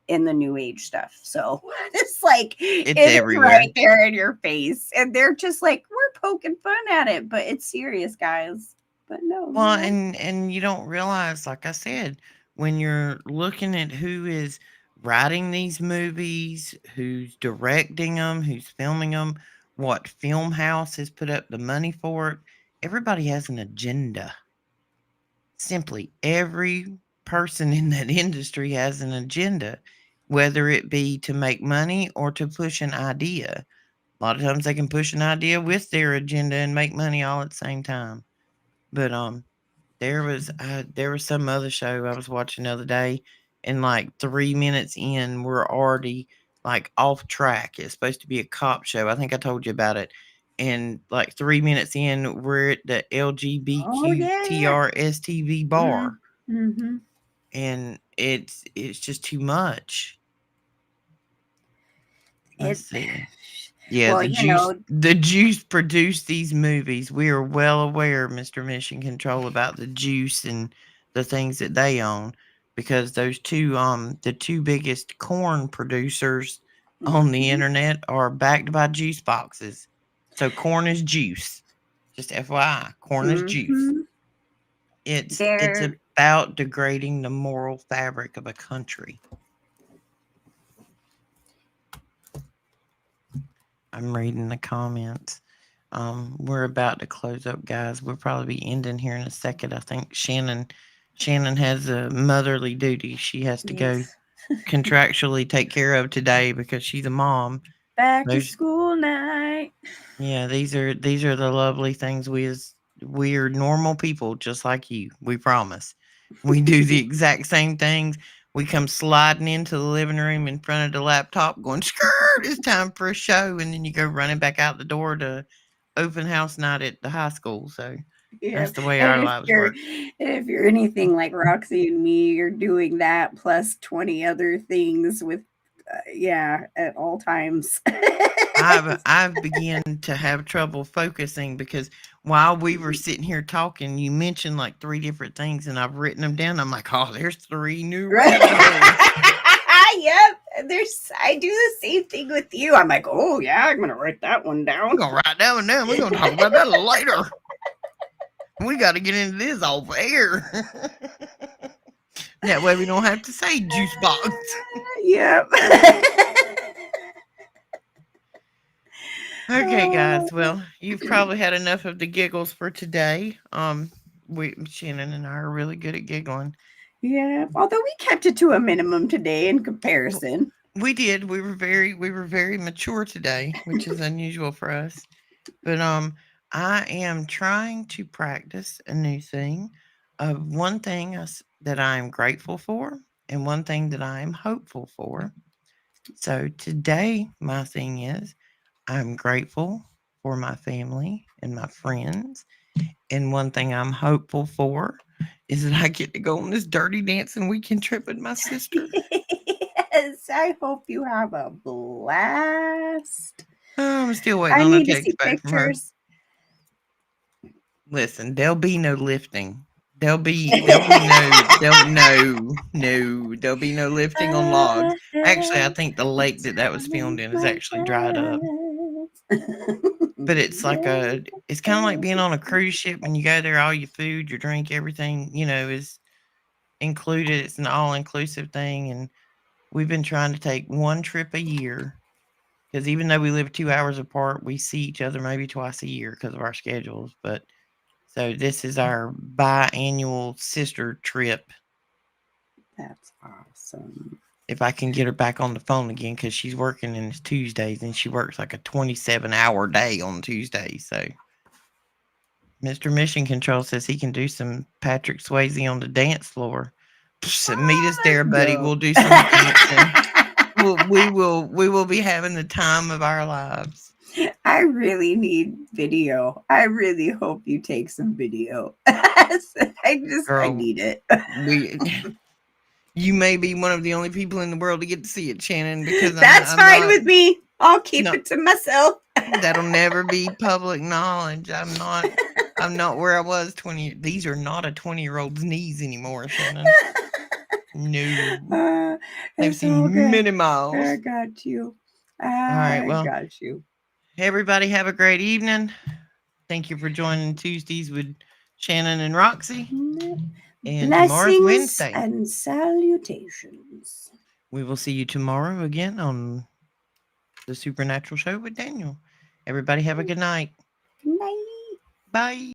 in the new age stuff. So it's like it It's is right everywhere. there in your face. And they're just like, we're poking fun at it, but it's serious, guys. But no, Well, and you don't realize, like I said, when you're looking at who is writing these movies, who's directing them, who's filming them, what film house has put up the money for it, everybody has an agenda. Simply, every person in that industry has an agenda, whether it be to make money or to push an idea. A lot of times they can push an idea with their agenda and make money all at the same time. But there was some other show I was watching the other day, and like 3 minutes in, we're already like off track. It's supposed to be a cop show. I think I told you about it. And like 3 minutes in, we're at the oh yeah, yeah. LGBTQTRSTV bar. Mm-hmm. and it's just too much. Let's It see. Yeah, well, the juice produced these movies. We are well aware, Mr. Mission Control, about the juice and the things that they own, because those two the two biggest corn producers on the mhm, internet are backed by juice boxes. So corn is juice. Just FYI, corn is juice. mhm. It's They're about degrading the moral fabric of a country. I'm reading the comments. We're about to close up, guys. We'll probably be ending here in a second. I think Shannon has a motherly duty she has to go Yes. contractually take care of today because she's a mom. Back to Those school night. Yeah, these are the lovely things we're normal people just like you. We promise. We do the exact same things. We come sliding into the living room in front of the laptop going, skirt, it's time for a show. And then you go running back out the door to open house night at the high school. So Yeah, that's the way and our lives work. if you're anything like Roxy and me, you're doing that plus 20 other things with yeah, at all times. I've began to have trouble focusing because while we were sitting here talking, you mentioned like three different things, and I've written them down. I'm like, oh, there's three new Right? rabbit holes. Yep. There's I do the same thing with you. I'm like, oh yeah, I'm gonna write that one We're down. gonna write that one down. We're gonna talk about that later. We got to get into this off air. That way we don't have to say juice box. Yep. Okay, Oh, guys. Well, you've probably had enough of the giggles for today. We Shannon and I are really good at giggling. yeah. Although we kept it to a minimum today in W- comparison. We did. We were very mature today, which is unusual for us. But I am trying to practice a new thing of one thing that I am grateful for and one thing that I am hopeful for. So today my thing is I'm grateful for my family and my friends, and one thing I'm hopeful for is that I get to go on this dirty dancing weekend trip with my sister. Yes, I hope you have a blast. I'm still waiting I on a need to text see back from her. pictures. Listen, there'll be no lifting. There'll be no lifting on logs. Actually, I think the lake It's that was filmed coming in is right actually dried up. But it's kind of like being on a cruise ship when you go there, all your food, your drink, everything, is included. It's an all inclusive thing. And we've been trying to take one trip a year because even though we live 2 hours apart, we see each other maybe twice a year because of our schedules. But so this is our biannual sister trip. That's awesome. If I can get her back on the phone again, because she's working in Tuesdays and she works like a 27-hour day on Tuesdays. So Mr. Mission Control says he can do some Patrick Swayze on the dance floor. So meet Oh, us there, let's buddy. go. We'll do some dancing. We will be having the time of our lives. I really need video. I really hope you take some video. I Girl, need it. we you may be one of the only people in the world to get to see it, Shannon, because I'm That's I'm fine not with me. I'll keep no it to myself. that'll never be public knowledge. I'm not where I was 20. These are not a 20-year-old's knees anymore, Shannon. No. Uh, They've it's all seen good. many I miles. got you. All right, I well, got you. everybody have a great evening. Thank you for joining Tuesdays with Shannon and Roxy. And tomorrow's Blessings Wednesday. and salutations. We will see you tomorrow again on the Supernatural Show with Daniel. Everybody have a good night. Good night. Bye.